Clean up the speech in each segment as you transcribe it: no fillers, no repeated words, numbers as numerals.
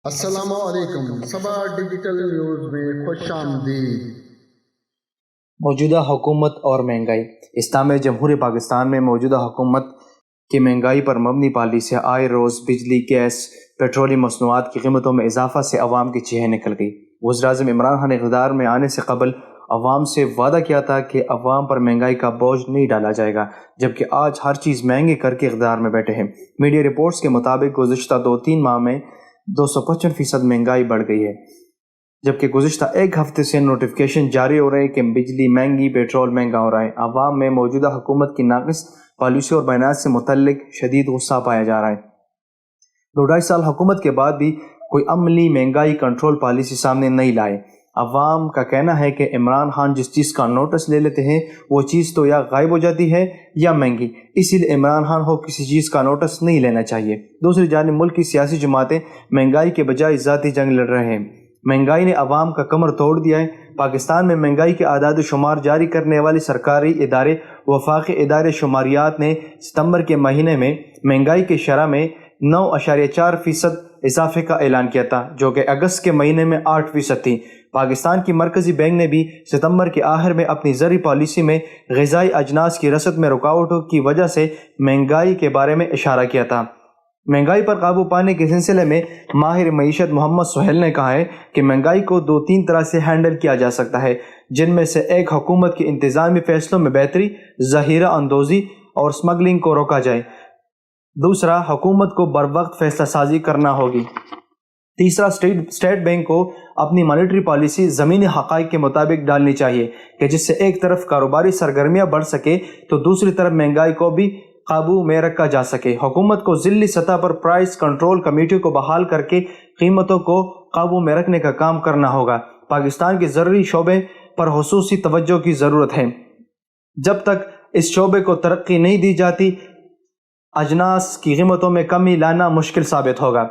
السلام علیکم، صبا digital news میں خوش آمدید۔ موجودہ حکومت اور مہنگائی۔ اسلامی جمہوریہ پاکستان میں موجودہ حکومت کی مہنگائی پر مبنی پالیسیاں آئے روز بجلی، گیس، پیٹرولیم مصنوعات کی قیمتوں میں اضافہ سے عوام کی چیخیں نکل گئی۔ وزیراعظم عمران خان نے اقتدار میں آنے سے قبل عوام سے وعدہ کیا تھا کہ عوام پر مہنگائی کا بوجھ نہیں ڈالا جائے گا، جبکہ آج ہر چیز مہنگی کر کے اقتدار میں بیٹھے ہیں۔ میڈیا رپورٹس کے مطابق گزشتہ 2-3 ماہ میں 255% مہنگائی بڑھ گئی ہے، جبکہ گزشتہ ایک ہفتے سے نوٹیفیکیشن جاری ہو رہے ہیں کہ بجلی مہنگی، پیٹرول مہنگا ہو رہا ہے۔ عوام میں موجودہ حکومت کی ناقص پالیسی اور بیانات سے متعلق شدید غصہ پایا جا رہا ہے۔ 2-2.5 سال حکومت کے بعد بھی کوئی عملی مہنگائی کنٹرول پالیسی سامنے نہیں لائے۔ عوام کا کہنا ہے کہ عمران خان جس چیز کا نوٹس لے لیتے ہیں وہ چیز تو یا غائب ہو جاتی ہے یا مہنگی، اسی لیے عمران خان کو کسی چیز کا نوٹس نہیں لینا چاہیے۔ دوسری جانب ملک کی سیاسی جماعتیں مہنگائی کے بجائے ذاتی جنگ لڑ رہے ہیں۔ مہنگائی نے عوام کا کمر توڑ دیا ہے۔ پاکستان میں مہنگائی کے اعداد و شمار جاری کرنے والے سرکاری ادارے وفاقی ادارے شماریات نے ستمبر کے مہینے میں مہنگائی کی شرح میں 9.4% اضافے کا اعلان کیا تھا، جو کہ اگست کے مہینے میں 8% تھی۔ پاکستان کی مرکزی بینک نے بھی ستمبر کے آخر میں اپنی زرعی پالیسی میں غذائی اجناس کی رسد میں رکاوٹوں کی وجہ سے مہنگائی کے بارے میں اشارہ کیا تھا۔ مہنگائی پر قابو پانے کے سلسلے میں ماہر معیشت محمد سہیل نے کہا ہے کہ مہنگائی کو 2-3 طرح سے ہینڈل کیا جا سکتا ہے، جن میں سے ایک حکومت کے انتظامی فیصلوں میں بہتری، ذخیرہ اندوزی اور سمگلنگ کو روکا جائے۔ دوسرا، حکومت کو بروقت فیصلہ سازی کرنا ہوگی۔ تیسرا، اسٹیٹ بینک کو اپنی مانیٹری پالیسی زمینی حقائق کے مطابق ڈالنی چاہیے کہ جس سے ایک طرف کاروباری سرگرمیاں بڑھ سکے تو دوسری طرف مہنگائی کو بھی قابو میں رکھا جا سکے۔ حکومت کو ضلعی سطح پر پرائس کنٹرول کمیٹی کو بحال کر کے قیمتوں کو قابو میں رکھنے کا کام کرنا ہوگا۔ پاکستان کے زرعی شعبے پر خصوصی توجہ کی ضرورت ہے۔ جب تک اس شعبے کو ترقی نہیں دی جاتی، اجناس کی قیمتوں میں کمی لانا مشکل ثابت ہوگا۔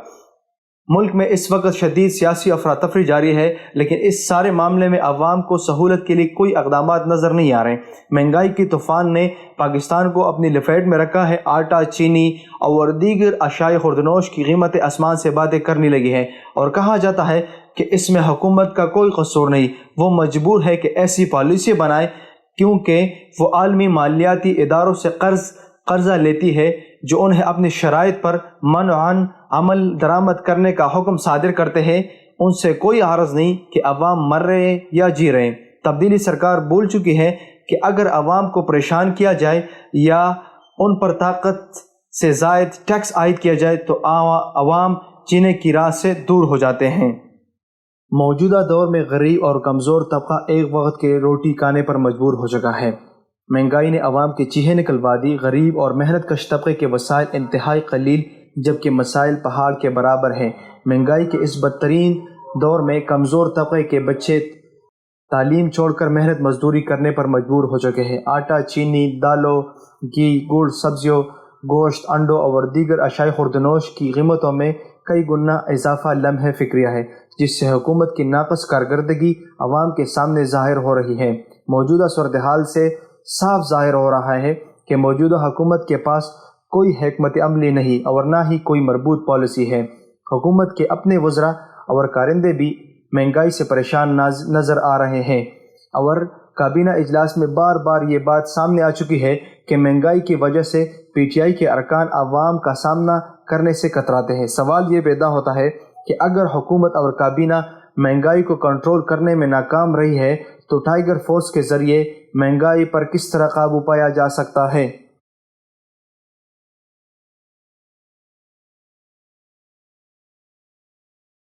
ملک میں اس وقت شدید سیاسی افراتفری جاری ہے، لیکن اس سارے معاملے میں عوام کو سہولت کے لیے کوئی اقدامات نظر نہیں آ رہے۔ مہنگائی کی طوفان نے پاکستان کو اپنی لپیٹ میں رکھا ہے۔ آٹا، چینی اور دیگر اشیاء خوردنوش کی قیمتیں آسمان سے باتیں کرنے لگی ہیں، اور کہا جاتا ہے کہ اس میں حکومت کا کوئی قصور نہیں، وہ مجبور ہے کہ ایسی پالیسی بنائے کیونکہ وہ عالمی مالیاتی اداروں سے قرضہ لیتی ہے جو انہیں اپنی شرائط پر منعاً عمل درآمد کرنے کا حکم صادر کرتے ہیں۔ ان سے کوئی عارض نہیں کہ عوام مر رہے ہیں یا جی رہے ہیں۔ تبدیلی سرکار بول چکی ہے کہ اگر عوام کو پریشان کیا جائے یا ان پر طاقت سے زائد ٹیکس عائد کیا جائے تو عوام جینے کی راہ سے دور ہو جاتے ہیں۔ موجودہ دور میں غریب اور کمزور طبقہ ایک وقت کے روٹی کھانے پر مجبور ہو چکا ہے۔ مہنگائی نے عوام کی چیخیں نکلوا دی۔ غریب اور محنت کش طبقے کے وسائل انتہائی قلیل جبکہ مسائل پہاڑ کے برابر ہیں۔ مہنگائی کے اس بدترین دور میں کمزور طبقے کے بچے تعلیم چھوڑ کر محنت مزدوری کرنے پر مجبور ہو چکے ہیں۔ آٹا، چینی، دالوں، گھی، گڑ، سبزیوں، گوشت، انڈوں اور دیگر اشیاء خوردنوش کی قیمتوں میں کئی گنا اضافہ لمحہ فکریہ ہے، جس سے حکومت کی ناقص کارکردگی عوام کے سامنے ظاہر ہو رہی ہے۔ موجودہ صورتحال سے صاف ظاہر ہو رہا ہے کہ موجودہ حکومت کے پاس کوئی حکمت عملی نہیں اور نہ ہی کوئی مربوط پالیسی ہے۔ حکومت کے اپنے وزراء اور کارندے بھی مہنگائی سے پریشان نظر آ رہے ہیں، اور کابینہ اجلاس میں بار بار یہ بات سامنے آ چکی ہے کہ مہنگائی کی وجہ سے پی ٹی آئی کے ارکان عوام کا سامنا کرنے سے کتراتے ہیں۔ سوال یہ پیدا ہوتا ہے کہ اگر حکومت اور کابینہ مہنگائی کو کنٹرول کرنے میں ناکام رہی ہے تو ٹائیگر فورس کے ذریعے مہنگائی پر کس طرح قابو پایا جا سکتا ہے؟